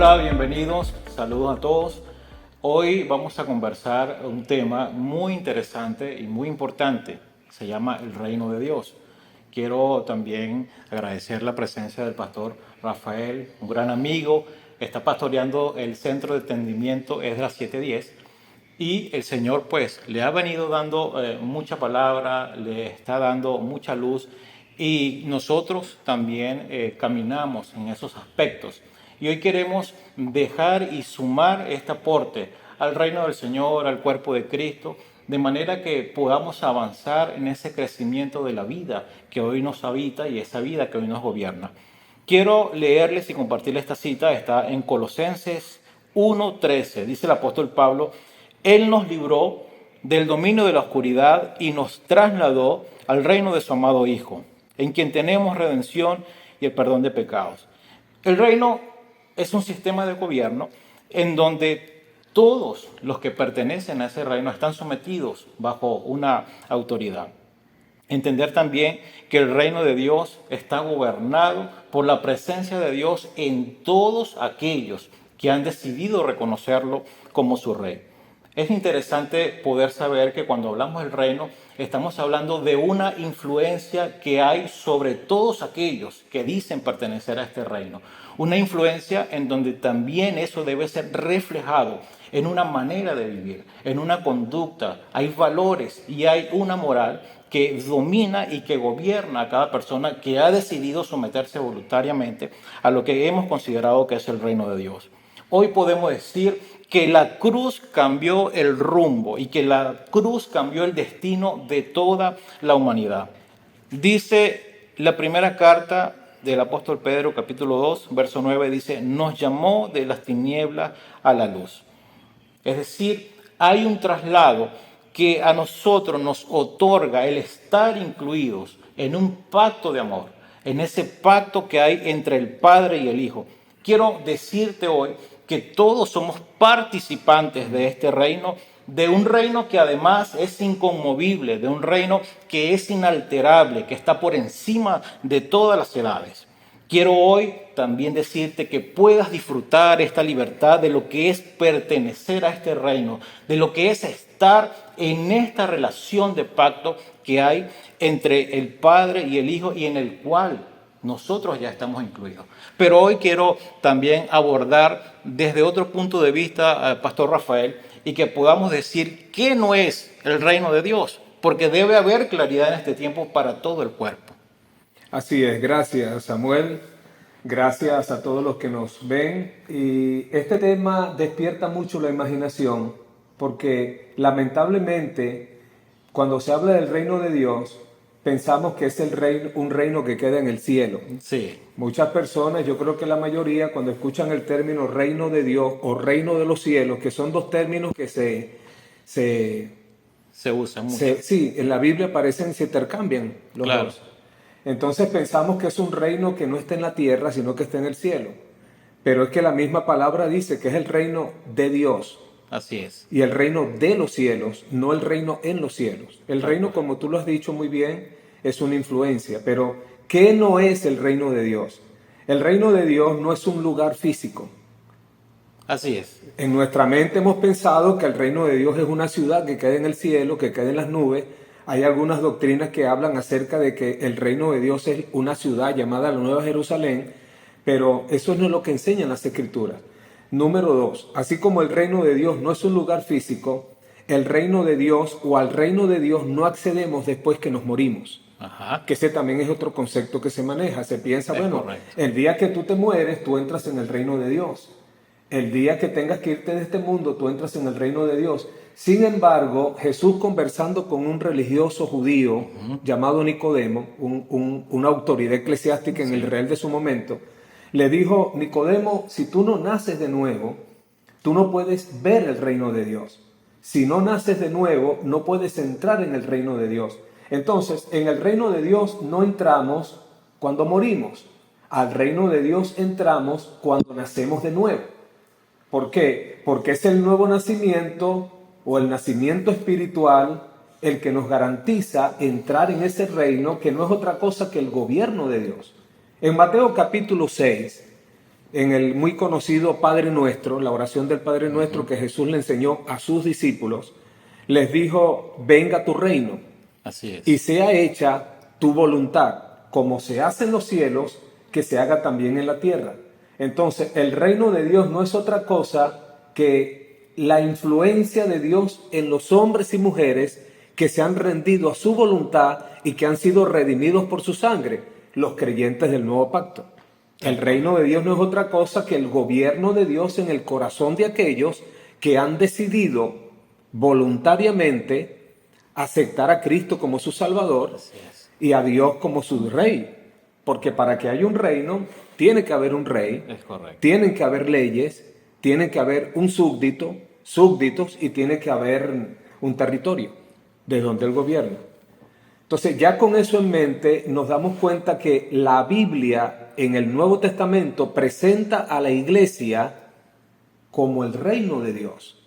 Hola, bienvenidos, saludos a todos. Hoy vamos a conversar un tema muy interesante y muy importante. Se llama el reino de Dios. Quiero también agradecer la presencia del pastor Rafael, un gran amigo. Está pastoreando el Centro de Entendimiento Esdras 710. Y el Señor pues le ha venido dando mucha palabra, le está dando mucha luz y nosotros también caminamos en esos aspectos. Y hoy queremos dejar y sumar este aporte al reino del Señor, al cuerpo de Cristo, de manera que podamos avanzar en ese crecimiento de la vida que hoy nos habita y esa vida que hoy nos gobierna. Quiero leerles y compartirles esta cita, está en Colosenses 1:13, dice el apóstol Pablo: Él nos libró del dominio de la oscuridad y nos trasladó al reino de su amado Hijo, en quien tenemos redención y el perdón de pecados. El reino es un sistema de gobierno en donde todos los que pertenecen a ese reino están sometidos bajo una autoridad. Entender también que el reino de Dios está gobernado por la presencia de Dios en todos aquellos que han decidido reconocerlo como su rey. Es interesante poder saber que cuando hablamos del reino, estamos hablando de una influencia que hay sobre todos aquellos que dicen pertenecer a este reino. Una influencia en donde también eso debe ser reflejado en una manera de vivir, en una conducta. Hay valores y hay una moral que domina y que gobierna a cada persona que ha decidido someterse voluntariamente a lo que hemos considerado que es el reino de Dios. Hoy podemos decir que la cruz cambió el rumbo y que la cruz cambió el destino de toda la humanidad. Dice la primera carta del apóstol Pedro, capítulo 2, verso 9, dice: nos llamó de las tinieblas a la luz. Es decir, hay un traslado que a nosotros nos otorga el estar incluidos en un pacto de amor, en ese pacto que hay entre el Padre y el Hijo. Quiero decirte hoy que todos somos participantes de este reino, de un reino que además es inconmovible, de un reino que es inalterable, que está por encima de todas las edades. Quiero hoy también decirte que puedas disfrutar esta libertad de lo que es pertenecer a este reino, de lo que es estar en esta relación de pacto que hay entre el Padre y el Hijo y en el cual nosotros ya estamos incluidos. Pero hoy quiero también abordar desde otro punto de vista, Pastor Rafael, y que podamos decir qué no es el reino de Dios, porque debe haber claridad en este tiempo para todo el cuerpo. Así es, gracias Samuel, gracias a todos los que nos ven. Y este tema despierta mucho la imaginación porque lamentablemente cuando se habla del reino de Dios pensamos que es un reino que queda en el cielo. Sí. Muchas personas, yo creo que la mayoría, cuando escuchan el término reino de Dios o reino de los cielos, que son dos términos que Se usa mucho. sí, en la Biblia aparecen, se intercambian los Claro. dos. Entonces pensamos que es un reino que no está en la tierra, sino que está en el cielo. Pero es que la misma palabra dice que es el reino de Dios. Así es. Y el reino de los cielos, no el reino en los cielos. El reino, como tú lo has dicho muy bien, es una influencia. Pero, ¿qué no es el reino de Dios? El reino de Dios no es un lugar físico. Así es. En nuestra mente hemos pensado que el reino de Dios es una ciudad que queda en el cielo, que queda en las nubes. Hay algunas doctrinas que hablan acerca de que el reino de Dios es una ciudad llamada la Nueva Jerusalén, pero eso no es lo que enseñan las Escrituras. Número 2, así como el reino de Dios no es un lugar físico, el reino de Dios o al reino de Dios no accedemos después que nos morimos. Ajá. Que ese también es otro concepto que se maneja. Se piensa, Es bueno, correcto. el día que tú te mueres, tú entras en el reino de Dios. El día que tengas que irte de este mundo, tú entras en el reino de Dios. Sin embargo, Jesús, conversando con un religioso judío llamado Nicodemo, una autoridad eclesiástica en el Israel de su momento, le dijo: Nicodemo, si tú no naces de nuevo, tú no puedes ver el reino de Dios. Si no naces de nuevo, no puedes entrar en el reino de Dios. Entonces, en el reino de Dios no entramos cuando morimos. Al reino de Dios entramos cuando nacemos de nuevo. ¿Por qué? Porque es el nuevo nacimiento o el nacimiento espiritual el que nos garantiza entrar en ese reino que no es otra cosa que el gobierno de Dios. En Mateo capítulo 6, en el muy conocido Padre Nuestro, la oración del Padre Nuestro que Jesús le enseñó a sus discípulos, les dijo, venga tu reino Así es. y sea hecha tu voluntad, como se hace en los cielos, que se haga también en la tierra. Entonces, el reino de Dios no es otra cosa que la influencia de Dios en los hombres y mujeres que se han rendido a su voluntad y que han sido redimidos por su sangre, los creyentes del nuevo pacto. El reino de Dios no es otra cosa que el gobierno de Dios en el corazón de aquellos que han decidido voluntariamente aceptar a Cristo como su Salvador Así es. y a Dios como su Rey. Porque para que haya un reino, tiene que haber un rey, Es correcto. tienen que haber leyes, tiene que haber un súbdito, súbditos y tiene que haber un territorio de donde el gobierno. Entonces, ya con eso en mente, nos damos cuenta que la Biblia en el Nuevo Testamento presenta a la iglesia como el reino de Dios.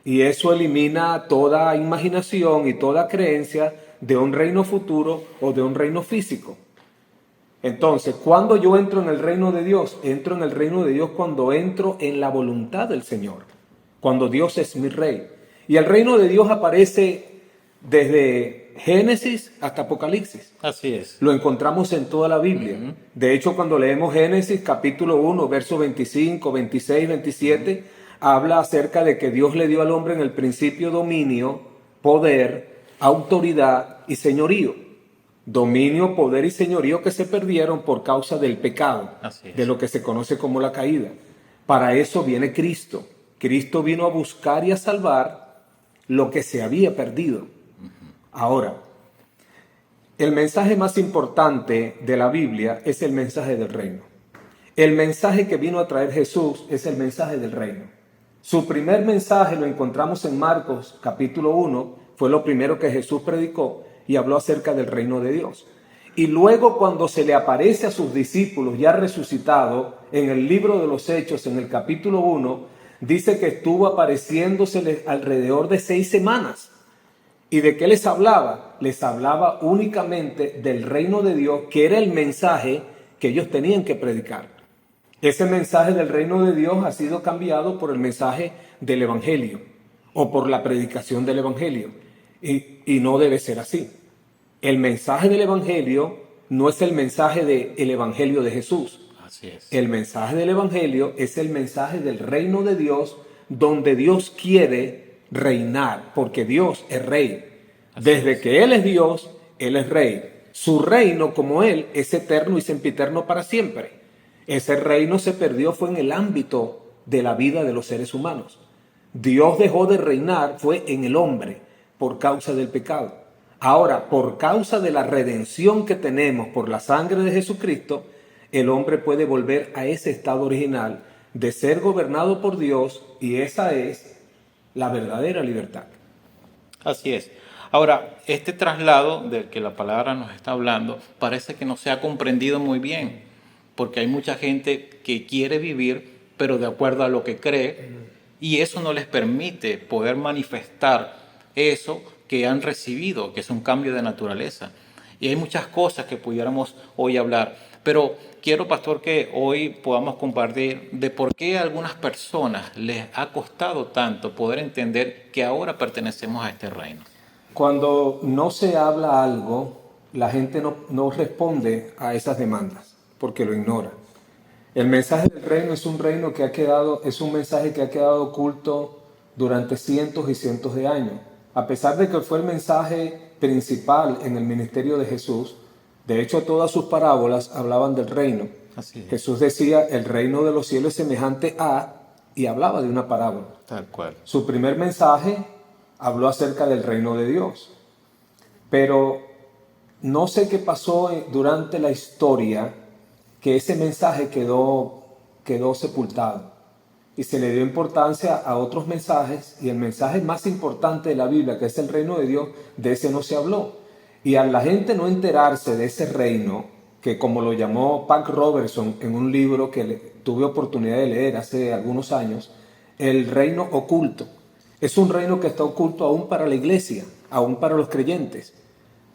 Y eso elimina toda imaginación y toda creencia de un reino futuro o de un reino físico. Entonces, cuando yo entro en el reino de Dios, entro en el reino de Dios cuando entro en la voluntad del Señor, cuando Dios es mi rey. Y el reino de Dios aparece desde Génesis hasta Apocalipsis. Así es. Lo encontramos en toda la Biblia. De hecho, cuando leemos Génesis capítulo 1, versos 25, 26, 27, habla acerca de que Dios le dio al hombre en el principio dominio, poder, autoridad y señorío. Dominio, poder y señorío que se perdieron por causa del pecado, Así es. de lo que se conoce como la caída. Para eso viene Cristo. Cristo vino a buscar y a salvar lo que se había perdido. Ahora, el mensaje más importante de la Biblia es el mensaje del reino. El mensaje que vino a traer Jesús es el mensaje del reino. Su primer mensaje lo encontramos en Marcos capítulo 1, fue lo primero que Jesús predicó y habló acerca del reino de Dios. Y luego cuando se le aparece a sus discípulos ya resucitado, en el libro de los Hechos, en el capítulo 1, dice que estuvo apareciéndose alrededor de 6 semanas. ¿Y de qué les hablaba? Les hablaba únicamente del reino de Dios, que era el mensaje que ellos tenían que predicar. Ese mensaje del reino de Dios ha sido cambiado por el mensaje del Evangelio o por la predicación del Evangelio. Y no debe ser así. El mensaje del Evangelio no es el mensaje del Evangelio de Jesús. Así es. El mensaje del Evangelio es el mensaje del reino de Dios, donde Dios quiere reinar, porque Dios es rey. Desde que Él es Dios, Él es rey. Su reino, como Él, es eterno y sempiterno para siempre. Ese reino se perdió fue en el ámbito de la vida de los seres humanos. Dios dejó de reinar fue en el hombre por causa del pecado. Ahora, por causa de la redención que tenemos por la sangre de Jesucristo, el hombre puede volver a ese estado original de ser gobernado por Dios, y esa es la verdadera libertad. Así es. Ahora, este traslado del que la palabra nos está hablando parece que no se ha comprendido muy bien, porque hay mucha gente que quiere vivir, pero de acuerdo a lo que cree, y eso no les permite poder manifestar eso que han recibido, que es un cambio de naturaleza. Y hay muchas cosas que pudiéramos hoy hablar, pero quiero, pastor, que hoy podamos compartir de por qué a algunas personas les ha costado tanto poder entender que ahora pertenecemos a este reino. Cuando no se habla algo, la gente no responde a esas demandas, porque lo ignora. El mensaje del reino es un reino que es un mensaje que ha quedado oculto durante cientos y cientos de años. A pesar de que fue el mensaje principal en el ministerio de Jesús, de hecho todas sus parábolas hablaban del reino. Así es. Jesús decía, el reino de los cielos es semejante a, y hablaba de una parábola. Tal cual. Su primer mensaje habló acerca del reino de Dios. Pero no sé qué pasó durante la historia, que ese mensaje quedó sepultado y se le dio importancia a otros mensajes, y el mensaje más importante de la Biblia, que es el reino de Dios, de ese no se habló. Y a la gente no enterarse de ese reino, que como lo llamó Pat Robertson en un libro que tuve oportunidad de leer hace algunos años, el reino oculto. Es un reino que está oculto aún para la iglesia, aún para los creyentes.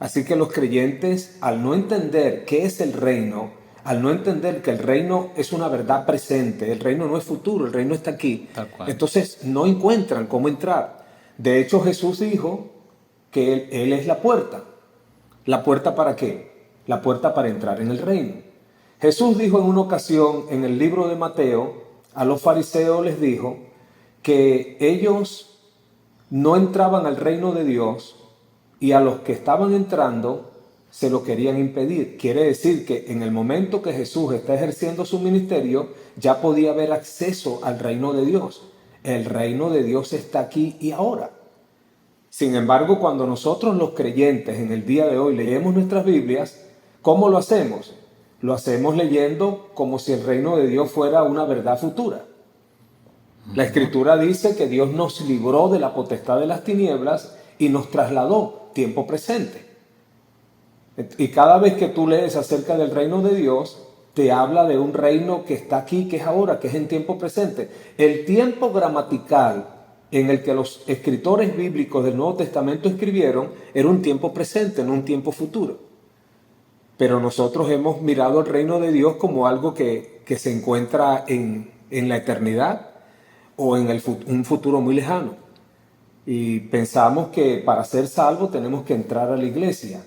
Así que los creyentes, al no entender qué es el reino, al no entender que el reino es una verdad presente, el reino no es futuro, el reino está aquí, Tal cual. entonces no encuentran cómo entrar. De hecho, Jesús dijo que él es la puerta. ¿La puerta para qué? La puerta para entrar en el reino. Jesús dijo en una ocasión en el libro de Mateo, a los fariseos les dijo que ellos no entraban al reino de Dios y a los que estaban entrando se lo querían impedir. Quiere decir que en el momento que Jesús está ejerciendo su ministerio, ya podía haber acceso al reino de Dios. El reino de Dios está aquí y ahora. Sin embargo, cuando nosotros los creyentes en el día de hoy leemos nuestras Biblias, ¿cómo lo hacemos? Lo hacemos leyendo como si el reino de Dios fuera una verdad futura. La Escritura dice que Dios nos libró de la potestad de las tinieblas y nos trasladó tiempo presente. Y cada vez que tú lees acerca del reino de Dios, te habla de un reino que está aquí, que es ahora, que es en tiempo presente. El tiempo gramatical en el que los escritores bíblicos del Nuevo Testamento escribieron era un tiempo presente, no un tiempo futuro. Pero nosotros hemos mirado el reino de Dios como algo que se encuentra en la eternidad o en un futuro muy lejano. Y pensamos que para ser salvos tenemos que entrar a la iglesia.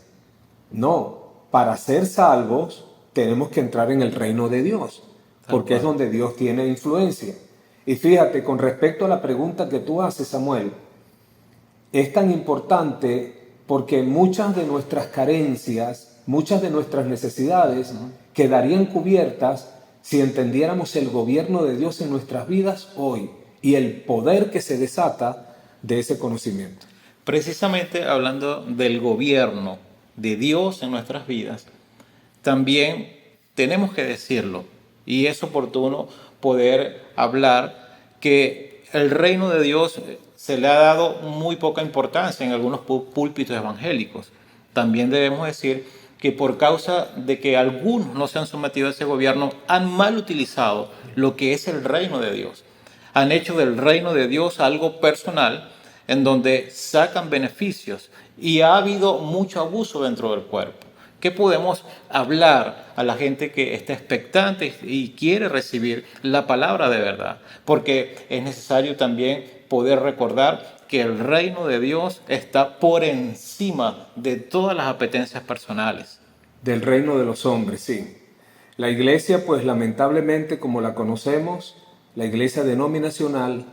No, para ser salvos tenemos que entrar en el reino de Dios, porque es donde Dios tiene influencia. Y fíjate, con respecto a la pregunta que tú haces, Samuel, es tan importante porque muchas de nuestras carencias, muchas de nuestras necesidades quedarían cubiertas si entendiéramos el gobierno de Dios en nuestras vidas hoy y el poder que se desata de ese conocimiento. Precisamente hablando del gobierno de Dios en nuestras vidas, también tenemos que decirlo, y es oportuno poder hablar que el reino de Dios se le ha dado muy poca importancia en algunos púlpitos evangélicos. También debemos decir que por causa de que algunos no se han sometido a ese gobierno, han mal utilizado lo que es el reino de Dios. Han hecho del reino de Dios algo personal en donde sacan beneficios y ha habido mucho abuso dentro del cuerpo. ¿Qué podemos hablar a la gente que está expectante y quiere recibir la palabra de verdad? Porque es necesario también poder recordar que el reino de Dios está por encima de todas las apetencias personales. Del reino de los hombres, sí. La iglesia, pues lamentablemente, como la conocemos, la iglesia denominacional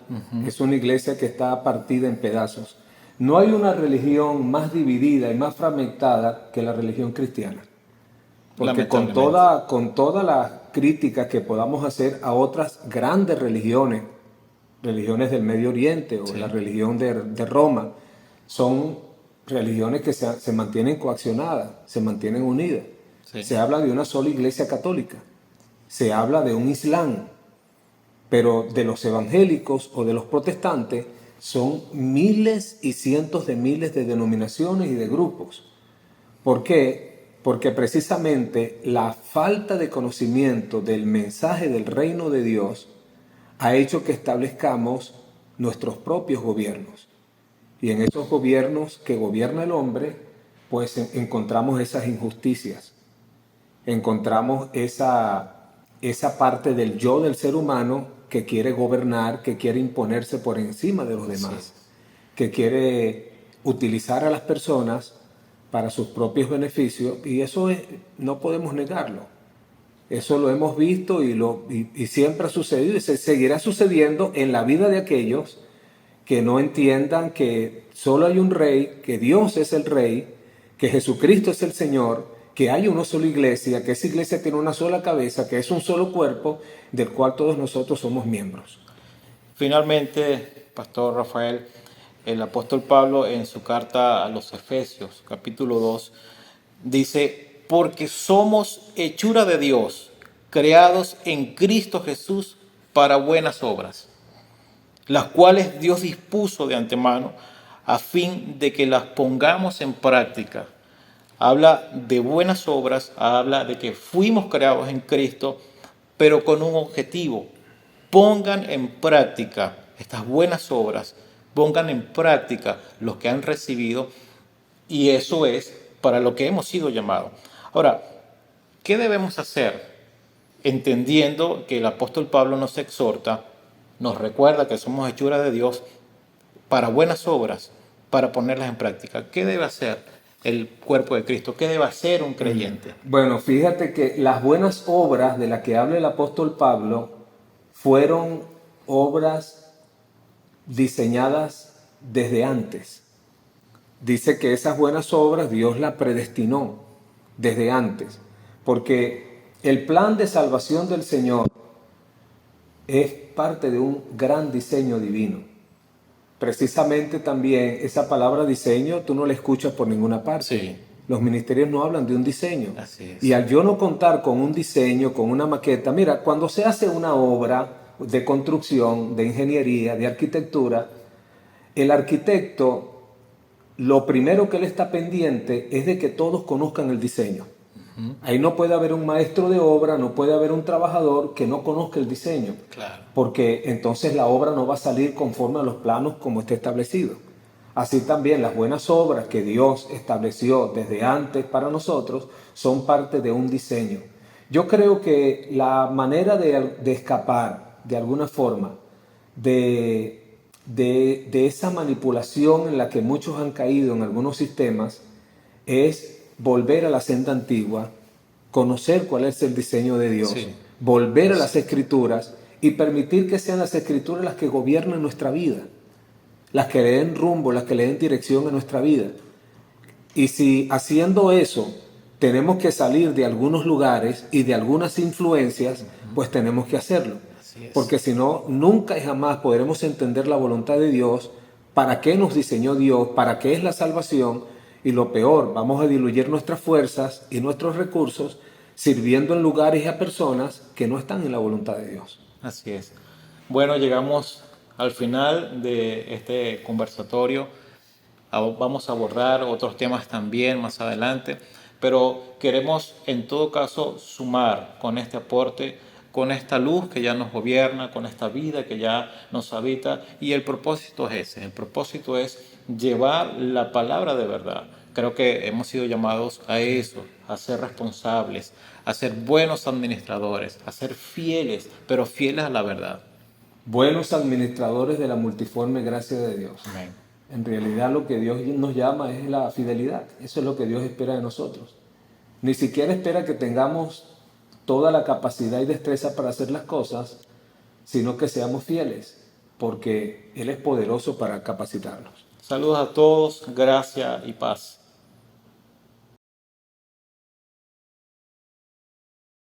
es una iglesia que está partida en pedazos. No hay una religión más dividida y más fragmentada que la religión cristiana. Porque con toda la crítica que podamos hacer a otras grandes religiones, religiones del Medio Oriente o la religión de Roma, son religiones que se mantienen coaccionadas, se mantienen unidas. Sí. Se habla de una sola iglesia católica, se habla de un Islam, pero de los evangélicos o de los protestantes son miles y cientos de miles de denominaciones y de grupos. ¿Por qué? Porque precisamente la falta de conocimiento del mensaje del reino de Dios ha hecho que establezcamos nuestros propios gobiernos. Y en esos gobiernos que gobierna el hombre, pues encontramos esas injusticias. Encontramos esa parte del yo del ser humano que quiere gobernar, que quiere imponerse por encima de los demás, que quiere utilizar a las personas para sus propios beneficios, y eso no podemos negarlo. Eso lo hemos visto y siempre ha sucedido y se seguirá sucediendo en la vida de aquellos que no entiendan que solo hay un rey, que Dios es el rey, que Jesucristo es el Señor, que hay una sola iglesia, que esa iglesia tiene una sola cabeza, que es un solo cuerpo, del cual todos nosotros somos miembros. Finalmente, Pastor Rafael, el apóstol Pablo en su carta a los Efesios, capítulo 2, dice: porque somos hechura de Dios, creados en Cristo Jesús para buenas obras, las cuales Dios dispuso de antemano a fin de que las pongamos en práctica. Habla de buenas obras, habla de que fuimos creados en Cristo, pero con un objetivo. Pongan en práctica estas buenas obras, pongan en práctica lo que han recibido, y eso es para lo que hemos sido llamados. Ahora, ¿qué debemos hacer entendiendo que el apóstol Pablo nos exhorta, nos recuerda que somos hechura de Dios para buenas obras, para ponerlas en práctica. ¿Qué debe hacer el cuerpo de Cristo? ¿Qué debe hacer un creyente? Bueno, fíjate que las buenas obras de las que habla el apóstol Pablo fueron obras diseñadas desde antes. Dice que esas buenas obras Dios las predestinó desde antes, porque el plan de salvación del Señor es parte de un gran diseño divino. Precisamente también esa palabra diseño tú no la escuchas por ninguna parte. Sí. Los ministerios no hablan de un diseño. Así es. Y al yo no contar con un diseño, con una maqueta, mira, cuando se hace una obra de construcción, de ingeniería, de arquitectura, el arquitecto, lo primero que él está pendiente es de que todos conozcan el diseño. Ahí no puede haber un maestro de obra, no puede haber un trabajador que no conozca el diseño. Claro. Porque entonces la obra no va a salir conforme a los planos como está establecido. Así también las buenas obras que Dios estableció desde antes para nosotros son parte de un diseño. Yo creo que la manera de escapar de alguna forma de esa manipulación en la que muchos han caído en algunos sistemas es volver a la senda antigua, conocer cuál es el diseño de Dios, Sí. volver a las escrituras y permitir que sean las escrituras las que gobiernen nuestra vida, las que le den rumbo, las que le den dirección a nuestra vida. Y si haciendo eso tenemos que salir de algunos lugares y de algunas influencias, pues tenemos que hacerlo. Así es. Porque si no, nunca y jamás podremos entender la voluntad de Dios, para qué nos diseñó Dios, para qué es la salvación. Y lo peor, vamos a diluir nuestras fuerzas y nuestros recursos sirviendo en lugares y a personas que no están en la voluntad de Dios. Así es. Bueno, llegamos al final de este conversatorio. Vamos a abordar otros temas también más adelante, pero queremos en todo caso sumar con este aporte, con esta luz que ya nos gobierna, con esta vida que ya nos habita, y el propósito es ese, el propósito es llevar la palabra de verdad. Creo que hemos sido llamados a eso, a ser responsables, a ser buenos administradores, a ser fieles, pero fieles a la verdad. Buenos administradores de la multiforme gracia de Dios. Amén. En realidad lo que Dios nos llama es la fidelidad. Eso es lo que Dios espera de nosotros. Ni siquiera espera que tengamos toda la capacidad y destreza para hacer las cosas, sino que seamos fieles, porque Él es poderoso para capacitarnos. Saludos a todos, gracia y paz.